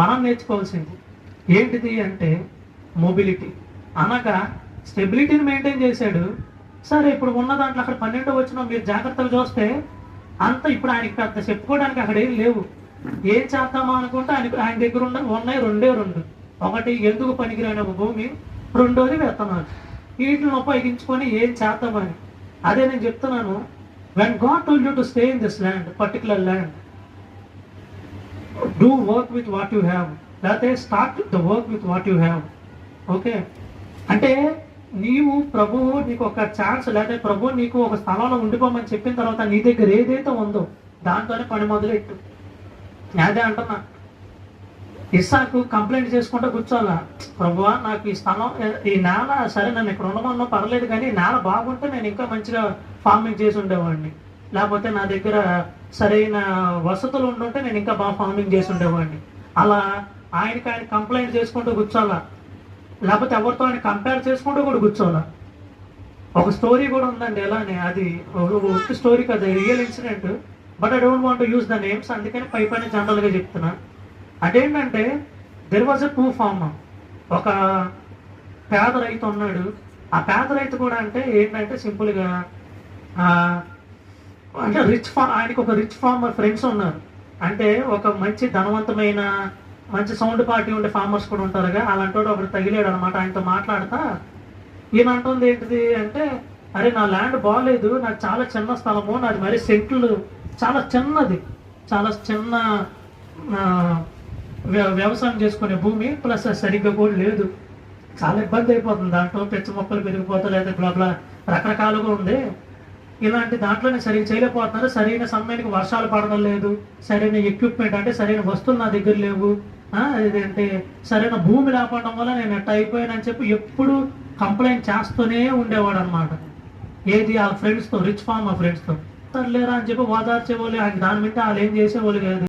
మనం నేర్చుకోవాల్సింది ఏంటిది అంటే మొబిలిటీ. అనగా స్టెబిలిటీని మెయింటైన్ చేశాడు. సరే, ఇప్పుడు ఉన్న దాంట్లో అక్కడ 12 వచ్చిన మీరు జాగ్రత్తగా చూస్తే అంత ఇప్పుడు ఆయనకి పెద్ద చెప్పుకోవడానికి అక్కడ ఏం లేవు. ఏం చేద్దామా అనుకుంటే ఆయన దగ్గర ఉన్నాయి రెండే రెండు. ఒకటి ఎందుకు పనికిరాని ఒక భూమి, రెండోది విత్తనాలు. వీటిని ఉపయోగించుకొని ఏం చేద్దామని. అదే నేను చెప్తున్నాను, when God told you to stay in this land, particular land, do work with what you have, లేకపోతే start the work with what you have. Okay, అంటే నీవు ప్రభువు నీకు ఒక ఛాన్స్, లేకపోతే ప్రభువు నీకు ఒక స్థలంలో ఉండిపోమని చెప్పిన తర్వాత నీ దగ్గర ఏదైతే ఉందో దాంతోనే పని మొదలెట్టు. అదే అంటున్నా. ఇస్సాకు కంప్లైంట్ చేసుకుంటూ కూర్చోాలా, ప్రభువా నాకు ఈ స్థలం, ఈ నేల, సరే నన్ను ఇక్కడ ఉండమన్నా పర్లేదు, కానీ నేల బాగుంటే నేను ఇంకా మంచిగా ఫార్మింగ్ చేసి ఉండేవాడిని, లేకపోతే నా దగ్గర సరైన వసతులు ఉండుంటే నేను ఇంకా బాగా ఫార్మింగ్ చేసి ఉండేవాడిని. అలా ఆయన కంప్లైంట్ చేసుకుంటూ కూర్చోాలా, లేకపోతే ఎవరితో ఆయన కంపేర్ చేసుకుంటూ కూడా కూర్చోాలా. ఒక స్టోరీ కూడా ఉందండి ఎలానే, అది ఒక స్టోరీ కదా, real incident, but I don't want use the names, అందుకని పైన జనరల్గా చెప్తున్నా. అదేంటంటే there was a poor farmer, ఒక పేద రైతు ఉన్నాడు. ఆ పేద రైతు కూడా అంటే ఏంటంటే సింపుల్గా అంటే ఆయనకు ఒక రిచ్ ఫార్మర్ ఫ్రెండ్స్ ఉన్నారు. అంటే ఒక మంచి ధనవంతమైన మంచి సౌండ్ పార్టీ ఉండే ఫార్మర్స్ కూడా ఉంటారుగా, అలాంటి వాడు ఒకటి తగిలాడు అనమాట. ఆయనతో మాట్లాడతా ఈయన అంటుంది ఏంటిది అంటే, అరే నా ల్యాండ్ బాగాలేదు, నాకు చాలా చిన్న స్థలము, నాది మరి సెంట్లు చాలా చిన్నది, చాలా చిన్న వ్యవసాయం చేసుకునే భూమి, ప్లస్ సరిగ్గా కూడా లేదు, చాలా ఇబ్బంది అయిపోతుంది, దాంట్లో పెచ్చ మొక్కలు పెరిగిపోతా, లేదా బ్లా రకరకాలుగా ఉంది. ఇలాంటి దాంట్లో నేను సరిగ్గా చేయలేకపోతున్నారు, సరైన సమయానికి వర్షాలు పడడం లేదు, సరైన ఎక్విప్మెంట్ అంటే సరైన వస్తువులు నా దగ్గర లేవు, ఇదేంటే సరైన భూమి లేకపోవడం వల్ల నేను ఎట్ట అయిపోయానని చెప్పి ఎప్పుడు కంప్లైంట్ చేస్తూనే ఉండేవాడు అనమాట. ఏది వాళ్ళ ఫ్రెండ్స్తో, రిచ్ ఫార్మర్ ఫ్రెండ్స్తో. లేరా అని చెప్పి ఓదార్చేవాళ్ళు, దాని మీద వాళ్ళు ఏం చేసేవాళ్ళు కాదు.